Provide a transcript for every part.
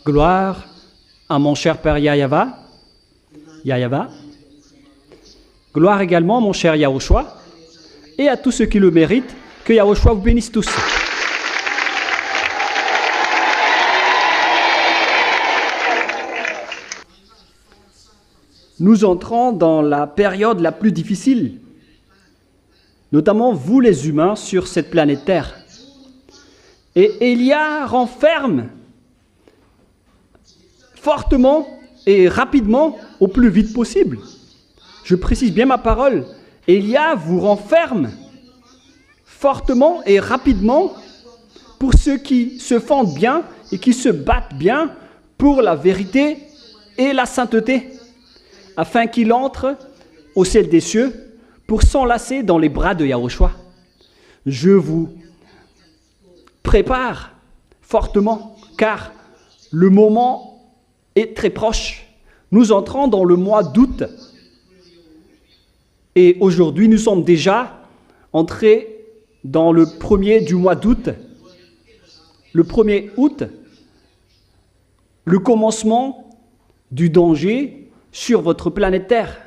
Gloire à mon cher Père Yahya. Gloire également à mon cher Yahushua et à tous ceux qui le méritent. Que Yahushua vous bénisse tous. Nous entrons dans la période la plus difficile, notamment vous les humains sur cette planète Terre. Et Élia renferme fortement et rapidement au plus vite possible. Je précise bien ma parole. Élia vous renferme fortement et rapidement pour ceux qui se fondent bien et qui se battent bien pour la vérité et la sainteté, afin qu'il entre au ciel des cieux pour s'enlacer dans les bras de Yahushua. Je vous prépare fortement, car le moment est très proche. Nous entrons dans le mois d'août. Et aujourd'hui, nous sommes déjà entrés dans le premier du mois d'août. Le 1er août, le commencement du danger sur votre planète Terre.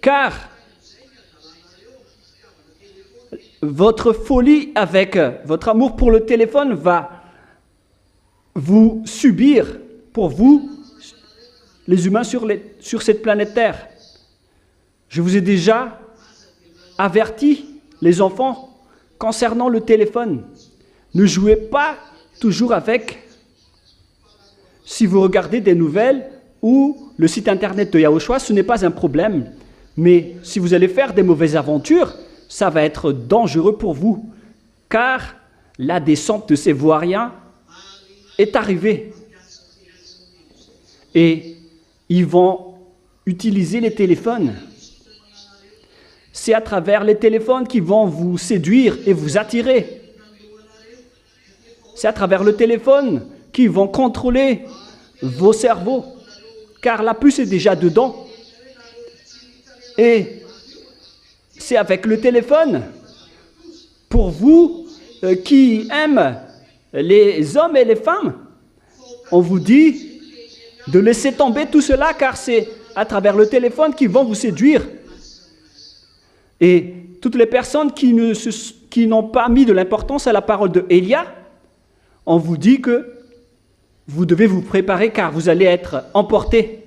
Car votre folie avec votre amour pour le téléphone va vous subir, pour vous, les humains sur cette planète Terre. Je vous ai déjà averti, les enfants, concernant le téléphone. Ne jouez pas toujours avec. Si vous regardez des nouvelles ou le site internet de Yahushua, ce n'est pas un problème. Mais si vous allez faire des mauvaises aventures, ça va être dangereux pour vous. Car la descente de ces Vauriens est arrivée. Et ils vont utiliser les téléphones. C'est à travers les téléphones qu'ils vont vous séduire et vous attirer. C'est à travers le téléphone qu'ils vont contrôler vos cerveaux, car la puce est déjà dedans. Et c'est avec le téléphone, pour vous qui aiment les hommes et les femmes, on vous dit de laisser tomber tout cela, car c'est à travers le téléphone qu'ils vont vous séduire. Et toutes les personnes qui n'ont pas mis de l'importance à la parole de Élia, on vous dit que vous devez vous préparer car vous allez être emportés.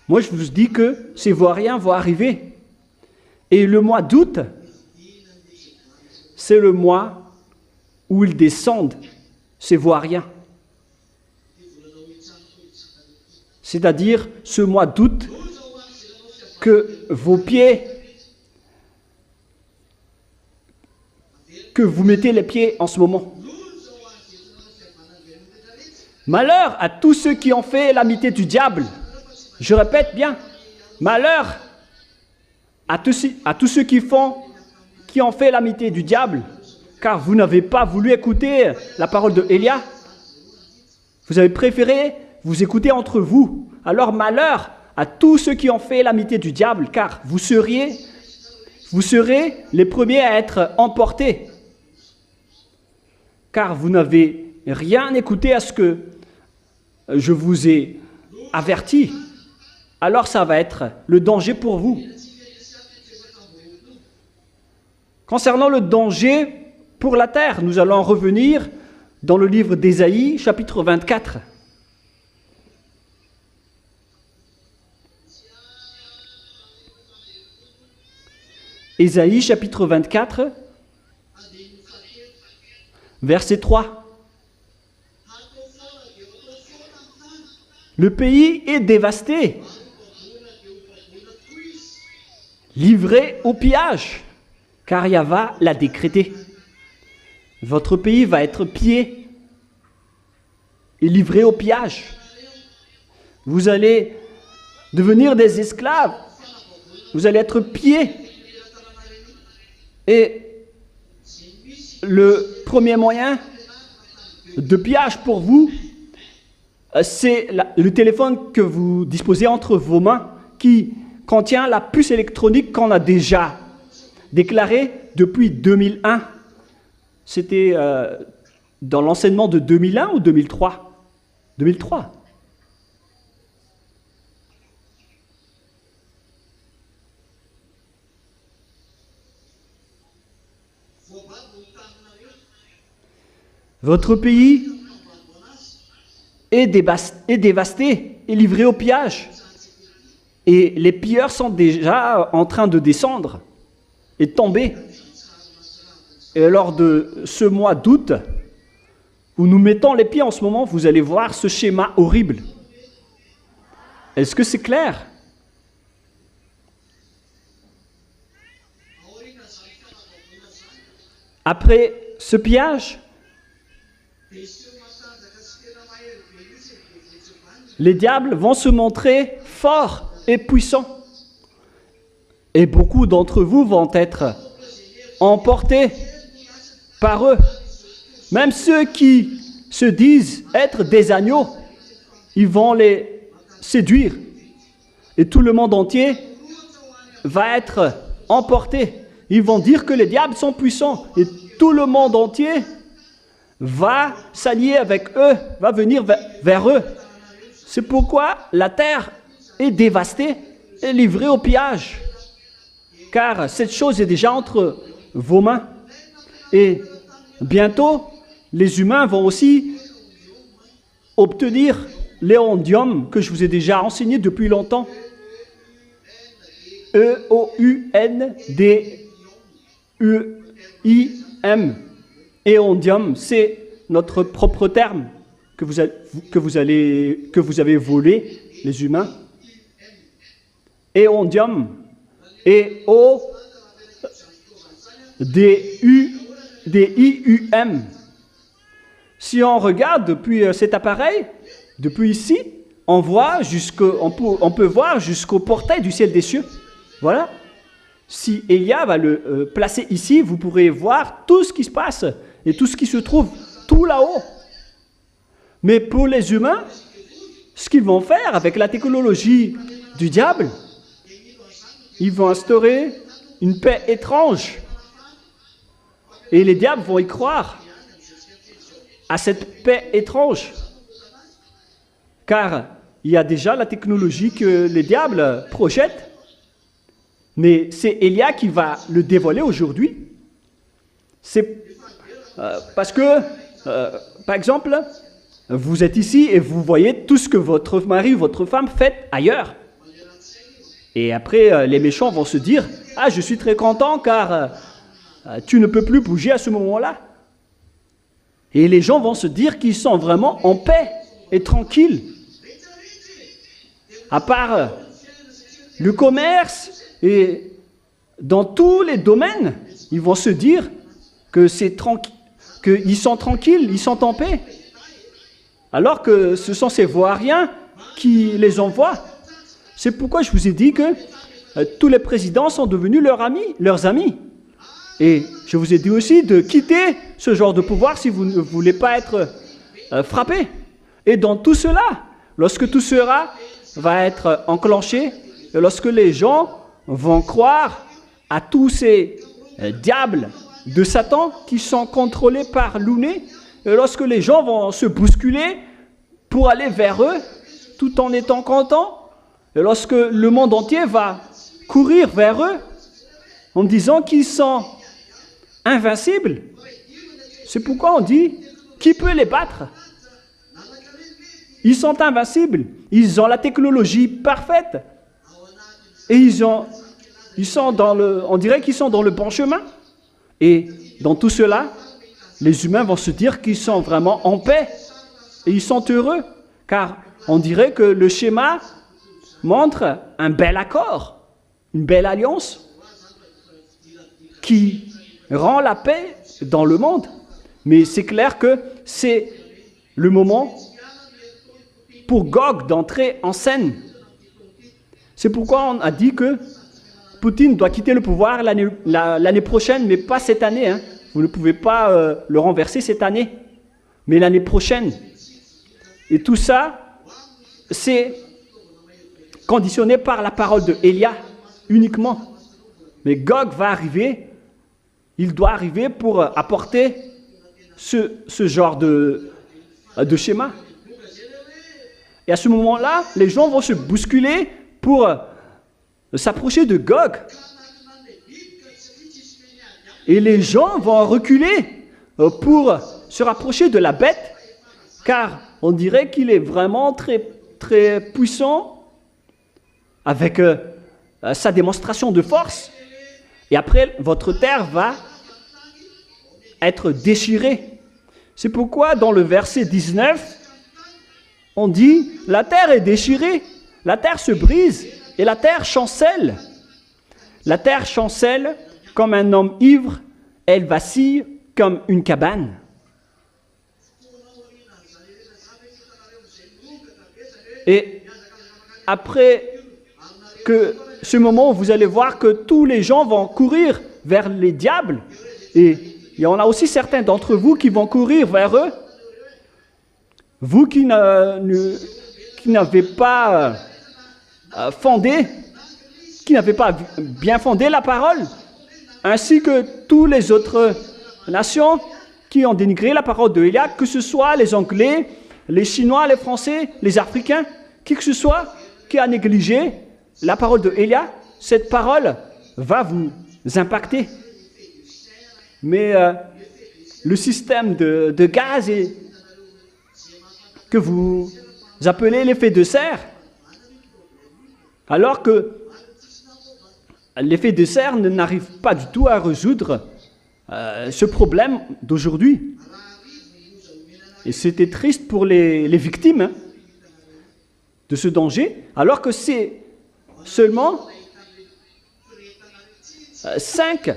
Moi, je vous dis que ces Vauriens vont arriver. Et le mois d'août, c'est le mois où ils descendent, ces Vauriens. C'est-à-dire ce mois d'août que vos pieds, que vous mettez les pieds en ce moment. Malheur à tous ceux qui ont fait l'amitié du diable. Je répète bien, malheur à tous ceux qui ont fait l'amitié du diable, car vous n'avez pas voulu écouter la parole de Élia. Vous avez préféré vous écouter entre vous. Alors malheur à tous ceux qui ont fait l'amitié du diable, car vous serez les premiers à être emportés. Car vous n'avez rien écouté à ce que je vous ai averti. Alors ça va être le danger pour vous. Concernant le danger pour la terre, nous allons revenir dans le livre d'Ésaïe, chapitre 24. Ésaïe, chapitre 24, verset 3. Le pays est dévasté, livré au pillage, car Yahva l'a décrété. Votre pays va être pillé et livré au pillage. Vous allez devenir des esclaves. Vous allez être pillés. Et le premier moyen de pillage pour vous, c'est le téléphone que vous disposez entre vos mains qui contient la puce électronique qu'on a déjà déclaré depuis 2001. C'était dans l'enseignement de 2001 ou 2003 ? 2003. Votre pays est dévasté et livré au pillage. Et les pilleurs sont déjà en train de descendre et de tomber. Et lors de ce mois d'août, où nous mettons les pieds en ce moment, vous allez voir ce schéma horrible. Est-ce que c'est clair? Après ce pillage, les diables vont se montrer forts et puissants. Et beaucoup d'entre vous vont être emportés par eux. Même ceux qui se disent être des agneaux, ils vont les séduire. Et tout le monde entier va être emporté. Ils vont dire que les diables sont puissants. Et tout le monde entier va s'allier avec eux, va venir vers eux. C'est pourquoi la terre est dévastée et livrée au pillage. Car cette chose est déjà entre vos mains. Et bientôt, les humains vont aussi obtenir l'éondium que je vous ai déjà enseigné depuis longtemps. E-O-U-N-D-U-I-M. Éondium, c'est notre propre terme que vous avez volé, les humains. Éondium. E-O-D-U-D-I-U-M. Si on regarde depuis cet appareil, depuis ici, on peut voir jusqu'au portail du ciel des cieux. Voilà. Si Elia va le placer ici, vous pourrez voir tout ce qui se passe et tout ce qui se trouve tout là-haut. Mais pour les humains, ce qu'ils vont faire avec la technologie du diable, ils vont instaurer une paix étrange. Et les diables vont y croire à cette paix étrange. Car il y a déjà la technologie que les diables projettent. Mais c'est Elia qui va le dévoiler aujourd'hui. C'est parce que, par exemple, vous êtes ici et vous voyez tout ce que votre mari ou votre femme fait ailleurs. Et après, les méchants vont se dire « Ah, je suis très content car tu ne peux plus bouger à ce moment-là. » Et les gens vont se dire qu'ils sont vraiment en paix et tranquilles. À part le commerce et dans tous les domaines, ils vont se dire que qu'ils sont tranquilles, ils sont en paix. Alors que ce sont ces Vauriens qui les envoient. C'est pourquoi je vous ai dit que tous les présidents sont devenus leurs amis. Et je vous ai dit aussi de quitter ce genre de pouvoir si vous ne voulez pas être frappé. Et dans tout cela, lorsque tout cela va être enclenché, et lorsque les gens vont croire à tous ces diables de Satan qui sont contrôlés par l'Ouné, et lorsque les gens vont se bousculer pour aller vers eux, tout en étant contents, et lorsque le monde entier va courir vers eux, en disant qu'ils sont invincibles, c'est pourquoi on dit, qui peut les battre? Ils sont invincibles, ils ont la technologie parfaite, et on dirait qu'ils sont dans le bon chemin. Et dans tout cela, les humains vont se dire qu'ils sont vraiment en paix, et ils sont heureux, car on dirait que le schéma montre un bel accord, une belle alliance, qui rend la paix dans le monde. Mais c'est clair que c'est le moment pour Gog d'entrer en scène. C'est pourquoi on a dit que Poutine doit quitter le pouvoir l'année prochaine, mais pas cette année. Hein. Vous ne pouvez pas le renverser cette année, mais l'année prochaine. Et tout ça, c'est conditionné par la parole de Elia uniquement. Mais Gog va arriver, il doit arriver pour apporter ce genre de schéma. Et à ce moment-là, les gens vont se bousculer pour s'approcher de Gog. Et les gens vont reculer pour se rapprocher de la bête, car on dirait qu'il est vraiment très, très puissant avec sa démonstration de force. Et après, votre terre va être déchirée. C'est pourquoi dans le verset 19, on dit, la terre est déchirée, la terre se brise et la terre chancelle. La terre chancelle comme un homme ivre, elle vacille comme une cabane. Et après que ce moment, vous allez voir que tous les gens vont courir vers les diables. Et il y en a aussi certains d'entre vous qui vont courir vers eux. Vous qui n'avez pas fondé, qui n'avez pas bien fondé la parole, ainsi que toutes les autres nations qui ont dénigré la parole de Élia, que ce soit les Anglais, les Chinois, les Français, les Africains, qui que ce soit qui a négligé la parole de Élia, cette parole va vous impacter. Mais le système de gaz que vous appelez l'effet de serre, alors que l'effet de serre n'arrive pas du tout à résoudre ce problème d'aujourd'hui. Et c'était triste pour les victimes de ce danger, alors que c'est seulement 5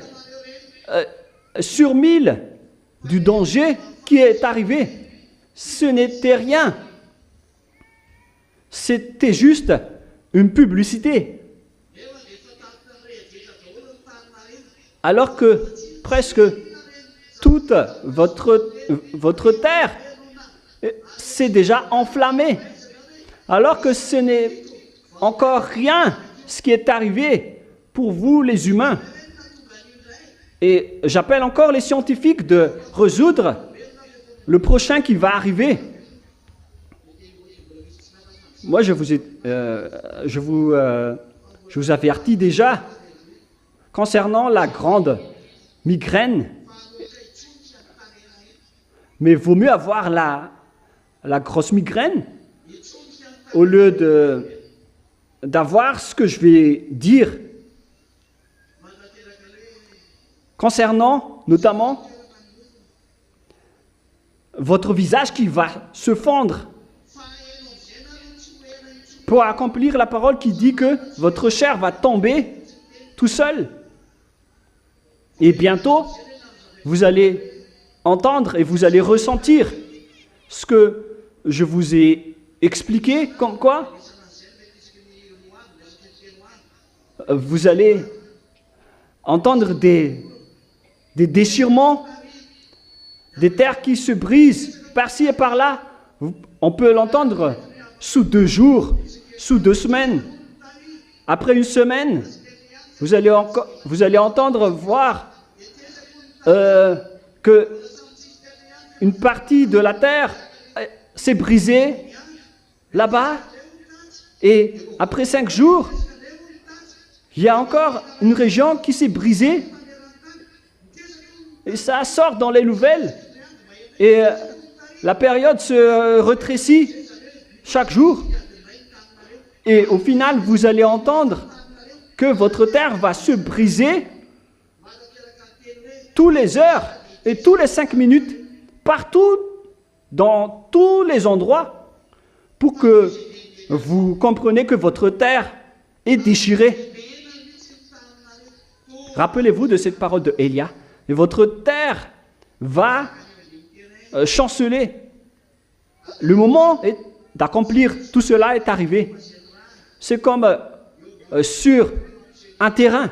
sur 1000 du danger qui est arrivé. Ce n'était rien. C'était juste une publicité. Alors que presque toute votre terre s'est déjà enflammée. Alors que ce n'est encore rien ce qui est arrivé pour vous les humains. Et j'appelle encore les scientifiques de résoudre le prochain qui va arriver. Moi, je vous avertis déjà concernant la grande migraine. Mais il vaut mieux avoir la grosse migraine au lieu d'avoir ce que je vais dire concernant notamment votre visage qui va se fendre pour accomplir la parole qui dit que votre chair va tomber tout seul. Et bientôt, vous allez entendre et vous allez ressentir ce que je vous ai expliqué, comme quoi vous allez entendre des déchirements, des terres qui se brisent par-ci et par-là. On peut l'entendre sous 2 jours, sous 2 semaines. Après 1 semaine, vous allez entendre voir que une partie de la terre s'est brisée là-bas. Et après 5 jours, il y a encore une région qui s'est brisée. Et ça sort dans les nouvelles. Et la période se rétrécit chaque jour. Et au final, vous allez entendre que votre terre va se briser tous les heures et tous les 5 minutes, partout, dans tous les endroits, pour que vous compreniez que votre terre est déchirée. Rappelez-vous de cette parole de Élia. Et votre terre va chanceler. Le moment d'accomplir tout cela est arrivé. C'est comme sur un terrain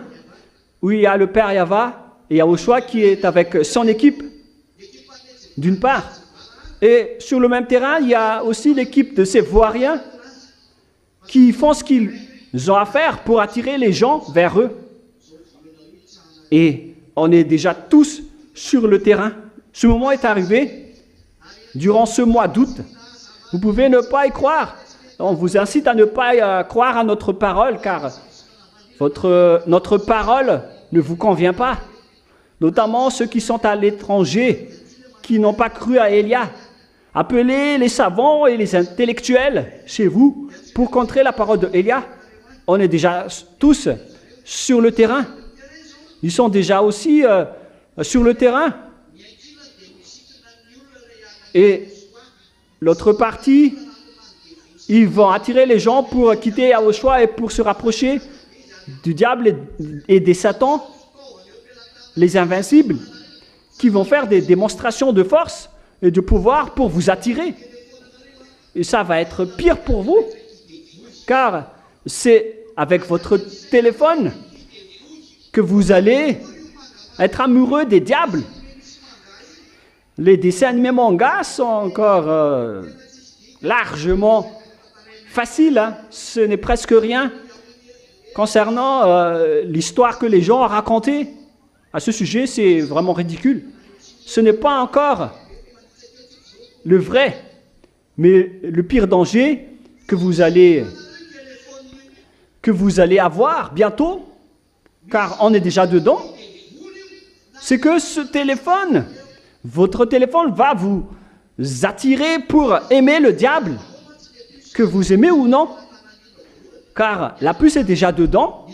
où il y a le père Yahva et Yahushua qui est avec son équipe, d'une part. Et sur le même terrain, il y a aussi l'équipe de ces Vauriens qui font ce qu'ils ont à faire pour attirer les gens vers eux. Et on est déjà tous sur le terrain. Ce moment est arrivé durant ce mois d'août. Vous pouvez ne pas y croire. On vous incite à ne pas croire à notre parole, car notre parole ne vous convient pas. Notamment ceux qui sont à l'étranger, qui n'ont pas cru à Élia. Appelez les savants et les intellectuels chez vous pour contrer la parole de Élia. On est déjà tous sur le terrain. Ils sont déjà aussi sur le terrain. Et l'autre partie, ils vont attirer les gens pour quitter Yahushua et pour se rapprocher du diable et des satans, les invincibles, qui vont faire des démonstrations de force et de pouvoir pour vous attirer. Et ça va être pire pour vous, car c'est avec votre téléphone que vous allez être amoureux des diables. Les dessins animés mangas sont encore largement faciles, hein. Ce n'est presque rien concernant l'histoire que les gens ont racontée à ce sujet. C'est vraiment ridicule. Ce n'est pas encore le vrai, mais le pire danger que vous allez avoir bientôt, car on est déjà dedans, c'est que ce téléphone, votre téléphone va vous attirer pour aimer le diable, que vous aimez ou non, car la puce est déjà dedans.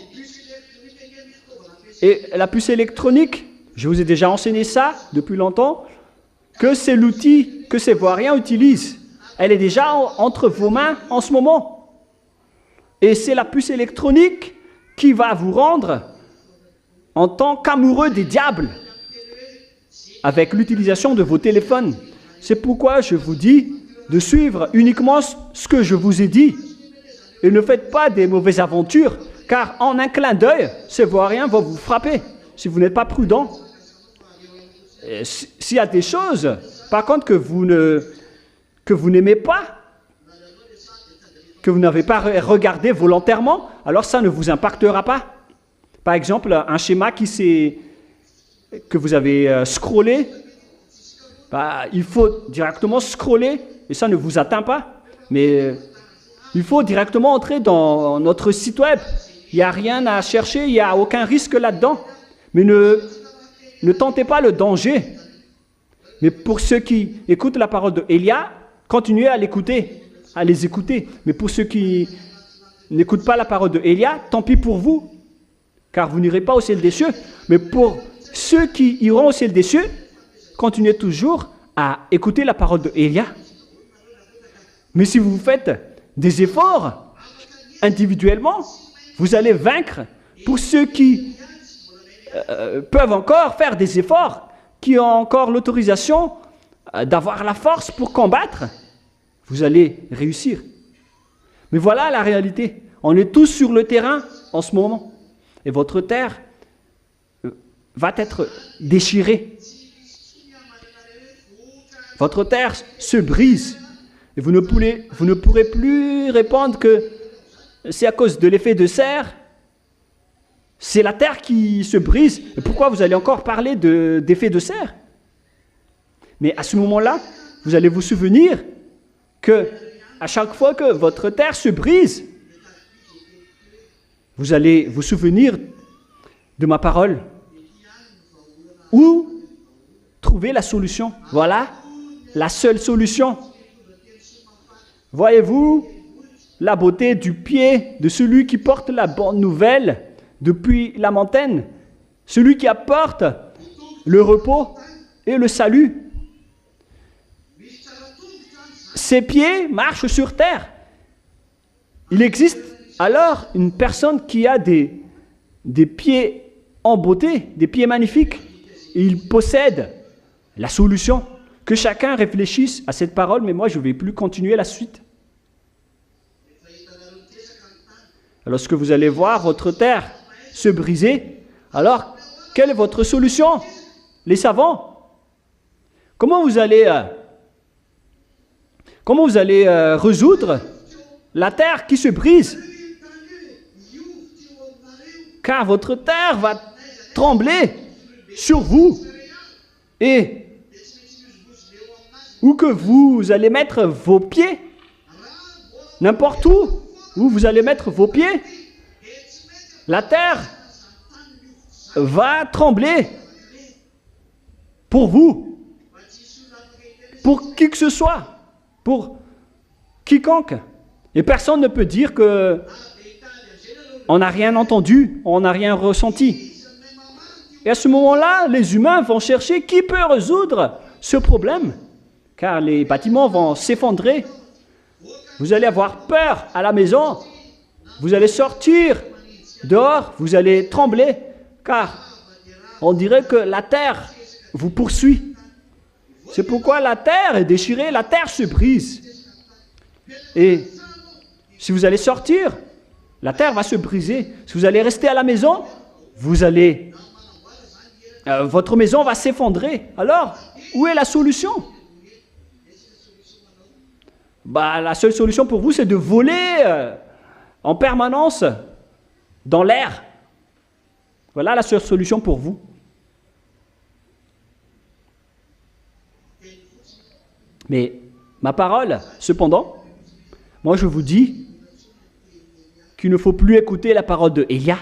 Et la puce électronique, je vous ai déjà enseigné ça depuis longtemps, que c'est l'outil que ces voyants utilisent. Elle est déjà entre vos mains en ce moment. Et c'est la puce électronique qui va vous rendre en tant qu'amoureux des diables avec l'utilisation de vos téléphones. C'est pourquoi je vous dis de suivre uniquement ce que je vous ai dit. Et ne faites pas des mauvaises aventures, car en un clin d'œil, ces voyants vont vous frapper si vous n'êtes pas prudent. S'il y a des choses, par contre, que vous n'aimez pas, que vous n'avez pas regardé volontairement, alors ça ne vous impactera pas. Par exemple, un schéma que vous avez scrollé, il faut directement scroller et ça ne vous atteint pas. Mais il faut directement entrer dans notre site web. Il n'y a rien à chercher, il n'y a aucun risque là-dedans. Mais ne tentez pas le danger. Mais pour ceux qui écoutent la parole de Élia, continuez à l'écouter, à les écouter. Mais pour ceux qui n'écoutent pas la parole de Élia, tant pis pour vous, car vous n'irez pas au ciel des cieux. Mais pour ceux qui iront au ciel des cieux, continuez toujours à écouter la parole de Élia. Mais si vous faites des efforts individuellement, vous allez vaincre. Pour ceux qui peuvent encore faire des efforts, qui ont encore l'autorisation d'avoir la force pour combattre, vous allez réussir. Mais voilà la réalité. On est tous sur le terrain en ce moment. Et votre terre va être déchirée. Votre terre se brise. Et vous ne pourrez plus répondre que c'est à cause de l'effet de serre. C'est la terre qui se brise. Et pourquoi vous allez encore parler d'effet de serre? Mais à ce moment-là, vous allez vous souvenir que à chaque fois que votre terre se brise, vous allez vous souvenir de ma parole. Où trouver la solution? Voilà la seule solution. Voyez-vous la beauté du pied de celui qui porte la bonne nouvelle depuis la montagne, celui qui apporte le repos et le salut. Ses pieds marchent sur terre. Il existe alors une personne qui a des pieds en beauté, des pieds magnifiques. Et il possède la solution. Que chacun réfléchisse à cette parole, mais moi je ne vais plus continuer la suite. Lorsque vous allez voir votre terre se briser, alors quelle est votre solution? Les savants, comment vous allez résoudre la terre qui se brise? Car votre terre va trembler sur vous. Et où que vous allez mettre vos pieds, n'importe où vous allez mettre vos pieds, la terre va trembler pour vous, pour qui que ce soit, pour quiconque. Et personne ne peut dire que on n'a rien entendu, on n'a rien ressenti. Et à ce moment-là, les humains vont chercher qui peut résoudre ce problème, car les bâtiments vont s'effondrer. Vous allez avoir peur à la maison, vous allez sortir dehors, vous allez trembler, car on dirait que la terre vous poursuit. C'est pourquoi la terre est déchirée, la terre se brise. Et si vous allez sortir, la terre va se briser. Si vous allez rester à la maison, votre maison va s'effondrer. Alors, où est la solution? La seule solution pour vous, c'est de voler en permanence dans l'air. Voilà la seule solution pour vous. Mais ma parole, cependant, moi je vous dis qu'il ne faut plus écouter la parole de Élia.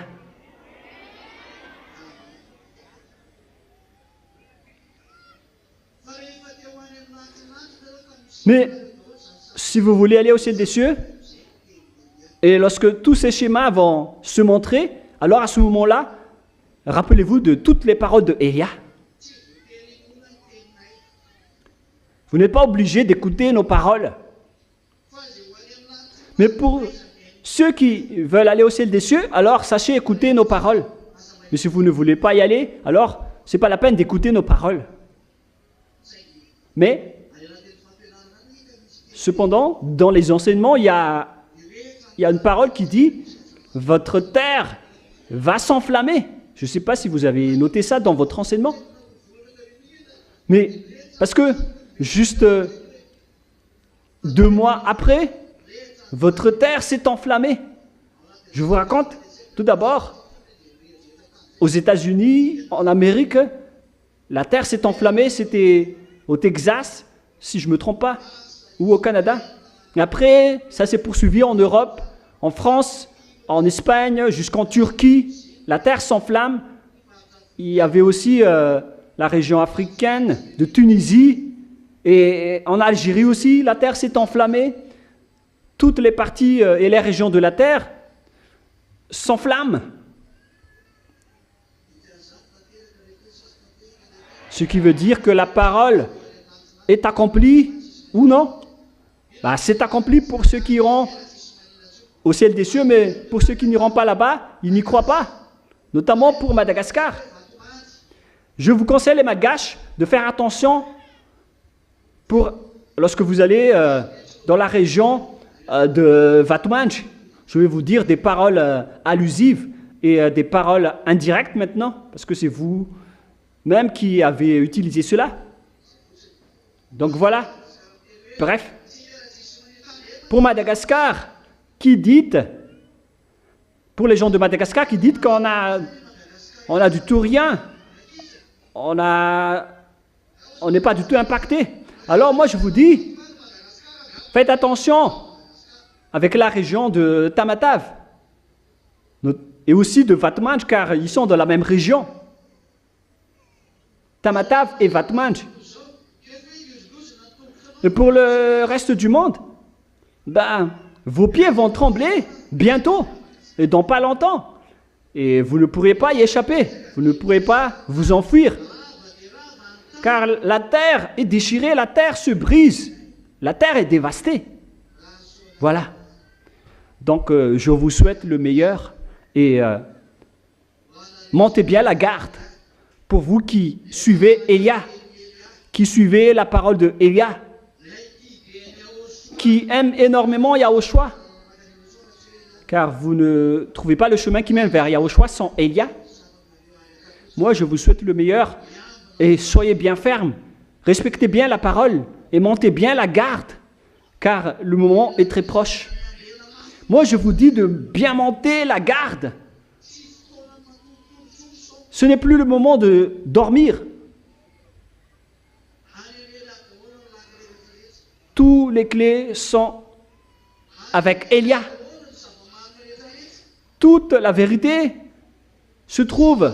Mais si vous voulez aller au ciel des cieux, et lorsque tous ces schémas vont se montrer, alors à ce moment-là, rappelez-vous de toutes les paroles de Élia. Vous n'êtes pas obligé d'écouter nos paroles. Mais pour ceux qui veulent aller au ciel des cieux, alors sachez écouter nos paroles. Mais si vous ne voulez pas y aller, alors ce n'est pas la peine d'écouter nos paroles. Mais, cependant, dans les enseignements, il y a une parole qui dit « Votre terre va s'enflammer ». Je ne sais pas si vous avez noté ça dans votre enseignement. Mais, parce que, juste 2 mois après, votre terre s'est enflammée. Je vous raconte, tout d'abord, aux États-Unis, en Amérique, la terre s'est enflammée, c'était au Texas, si je ne me trompe pas, ou au Canada. Après, ça s'est poursuivi en Europe, en France, en Espagne, jusqu'en Turquie. La terre s'enflamme. Il y avait aussi la région africaine de Tunisie et en Algérie aussi, la terre s'est enflammée. Toutes les parties et les régions de la terre s'enflamment. Ce qui veut dire que la parole est accomplie ou non? C'est accompli pour ceux qui iront au ciel des cieux, mais pour ceux qui n'iront pas là-bas, ils n'y croient pas. Notamment pour Madagascar. Je vous conseille, les Malgaches, de faire attention lorsque vous allez dans la région de Vatmanj. Je vais vous dire des paroles allusives et des paroles indirectes maintenant, parce que c'est vous-même qui avez utilisé cela. Donc voilà. Bref. Pour Madagascar, pour les gens de Madagascar qui disent qu'on a du tout rien, on n'est pas du tout impacté. Alors moi je vous dis, faites attention avec la région de Tamatave et aussi de Vatmanj, car ils sont dans la même région. Tamatave et Vatmanj. Et pour le reste du monde, vos pieds vont trembler bientôt et dans pas longtemps. Et vous ne pourrez pas y échapper. Vous ne pourrez pas vous enfuir. Car la terre est déchirée, la terre se brise. La terre est dévastée. Voilà. Donc, je vous souhaite le meilleur et montez bien la garde pour vous qui suivez Élia, qui suivez la parole de Élia, qui aime énormément Yahushua. Car vous ne trouvez pas le chemin qui mène vers Yahushua sans Élia. Moi, je vous souhaite le meilleur et soyez bien fermes. Respectez bien la parole et montez bien la garde, car le moment est très proche. Moi, je vous dis de bien monter la garde. Ce n'est plus le moment de dormir. Tous les clés sont avec Élia. Toute la vérité se trouve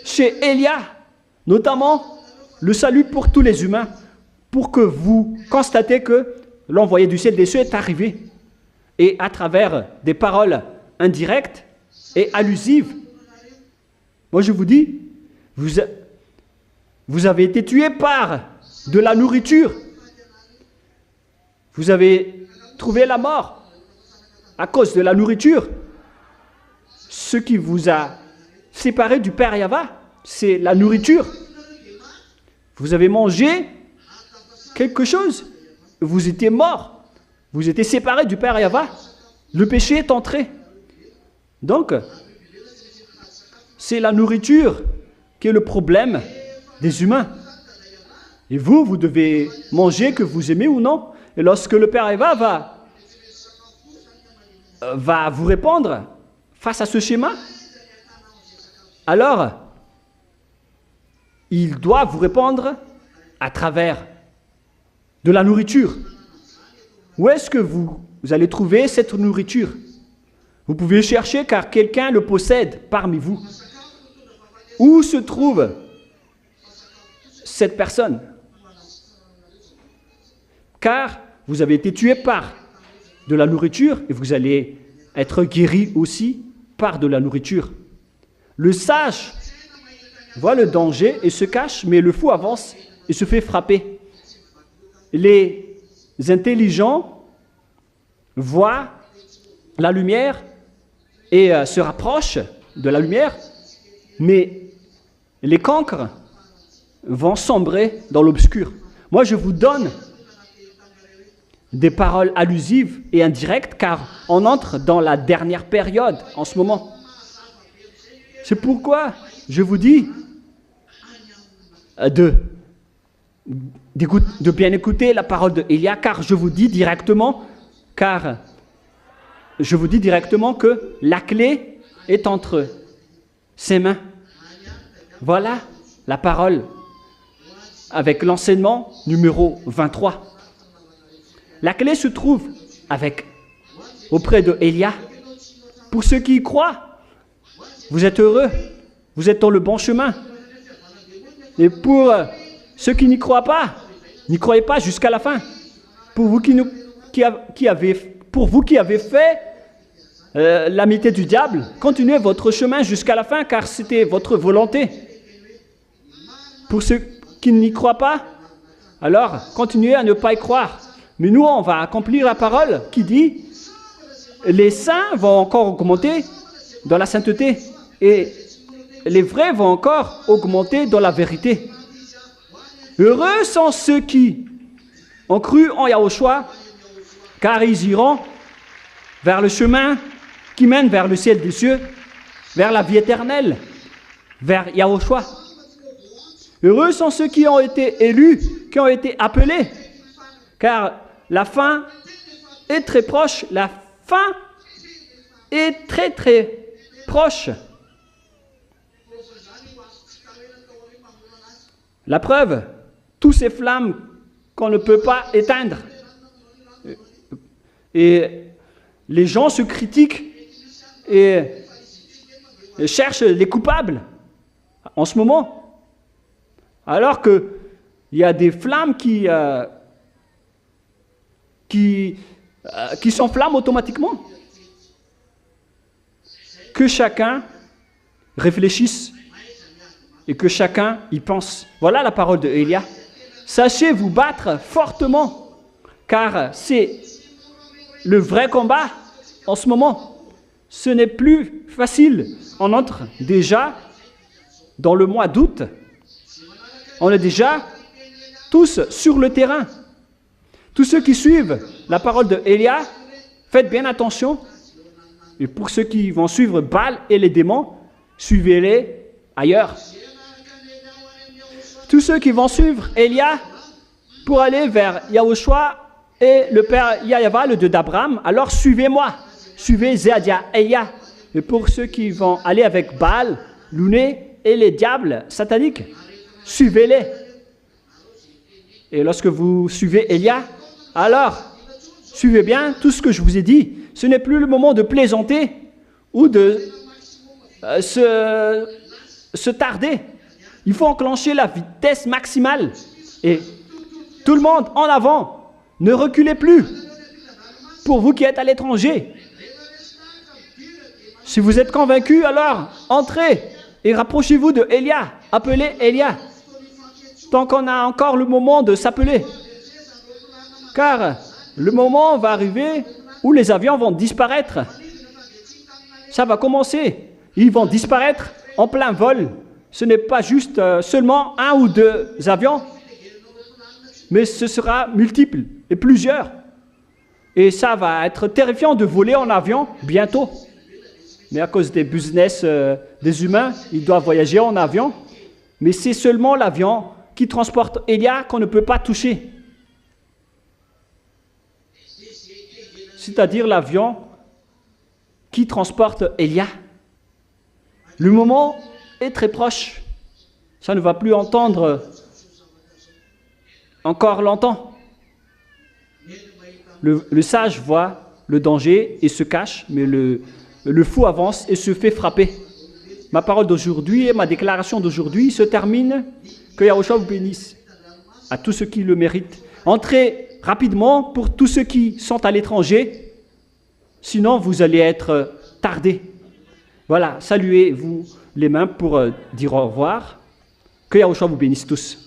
chez Élia, notamment le salut pour tous les humains, pour que vous constatez que l'envoyé du ciel des cieux est arrivé. Et à travers des paroles indirectes et allusives, moi je vous dis, vous avez été tués par de la nourriture. Vous avez trouvé la mort à cause de la nourriture. Ce qui vous a séparé du Père Yahva, c'est la nourriture. Vous avez mangé quelque chose, vous étiez mort, vous étiez séparé du Père Yahva. Le péché est entré. Donc, c'est la nourriture qui est le problème des humains. Et vous, vous devez manger que vous aimez ou non. Et lorsque le Père Yahva va vous répondre face à ce schéma, alors il doit vous répondre à travers de la nourriture. Où est-ce que vous allez trouver cette nourriture? Vous pouvez chercher car quelqu'un le possède parmi vous. Où se trouve cette personne? Car vous avez été tué par de la nourriture et vous allez être guéri aussi par de la nourriture. Le sage voit le danger et se cache, mais le fou avance et se fait frapper. Les intelligents voient la lumière et se rapprochent de la lumière, mais les cancres vont sombrer dans l'obscur. Moi, je vous donne des paroles allusives et indirectes, car on entre dans la dernière période en ce moment. C'est pourquoi je vous dis de bien écouter la parole de Élia, car je vous dis directement que la clé est entre ses mains. Voilà la parole avec l'enseignement numéro 23. La clé se trouve auprès de Élia. Pour ceux qui y croient, vous êtes heureux, vous êtes dans le bon chemin. Et pour ceux qui n'y croient pas, n'y croyez pas jusqu'à la fin. Pour vous qui avez fait l'amitié du diable, continuez votre chemin jusqu'à la fin, car c'était votre volonté. Pour ceux qui n'y croient pas, alors continuez à ne pas y croire. Mais nous, on va accomplir la parole qui dit « Les saints vont encore augmenter dans la sainteté et les vrais vont encore augmenter dans la vérité. » Heureux sont ceux qui ont cru en Yahushua, car ils iront vers le chemin qui mène vers le ciel des cieux, vers la vie éternelle, vers Yahushua. Heureux sont ceux qui ont été élus, qui ont été appelés, car la fin est très proche. La fin est très très proche. La preuve, toutes ces flammes qu'on ne peut pas éteindre. Et les gens se critiquent et cherchent les coupables en ce moment. Alors qu'il y a des flammes qui s'enflamment automatiquement. Que chacun réfléchisse et que chacun y pense. Voilà la parole de Élia. Sachez vous battre fortement, car c'est le vrai combat en ce moment. Ce n'est plus facile. On entre déjà dans le mois d'août. On est déjà tous sur le terrain. Tous ceux qui suivent la parole de Élia, faites bien attention. Et pour ceux qui vont suivre Baal et les démons, suivez-les ailleurs. Tous ceux qui vont suivre Élia pour aller vers Yahushua et le père Yahva, le Dieu d'Abraham, alors suivez-moi. Suivez Zéadia Elia. Et pour ceux qui vont aller avec Baal, lunés et les diables sataniques. Suivez-les. Et lorsque vous suivez Élia, alors, suivez bien tout ce que je vous ai dit. Ce n'est plus le moment de plaisanter ou de se tarder. Il faut enclencher la vitesse maximale. Et tout le monde en avant. Ne reculez plus. Pour vous qui êtes à l'étranger. Si vous êtes convaincus, alors entrez et rapprochez-vous de Élia. Appelez Élia. Tant qu'on a encore le moment de s'appeler. Car le moment va arriver où les avions vont disparaître. Ça va commencer. Ils vont disparaître en plein vol. Ce n'est pas juste seulement un ou deux avions, mais ce sera multiple et plusieurs. Et ça va être terrifiant de voler en avion bientôt. Mais à cause des business des humains, ils doivent voyager en avion. Mais c'est seulement l'avion qui transporte Élia qu'on ne peut pas toucher. C'est-à-dire l'avion qui transporte Élia. Le moment est très proche. Ça ne va plus entendre encore longtemps. Le sage voit le danger et se cache, mais le fou avance et se fait frapper. Ma parole d'aujourd'hui et ma déclaration d'aujourd'hui se termine. Que Yahushua vous bénisse à tous ceux qui le méritent. Entrez rapidement pour tous ceux qui sont à l'étranger, sinon vous allez être tardés. Voilà, saluez-vous les mains pour dire au revoir. Que Yahushua vous bénisse tous.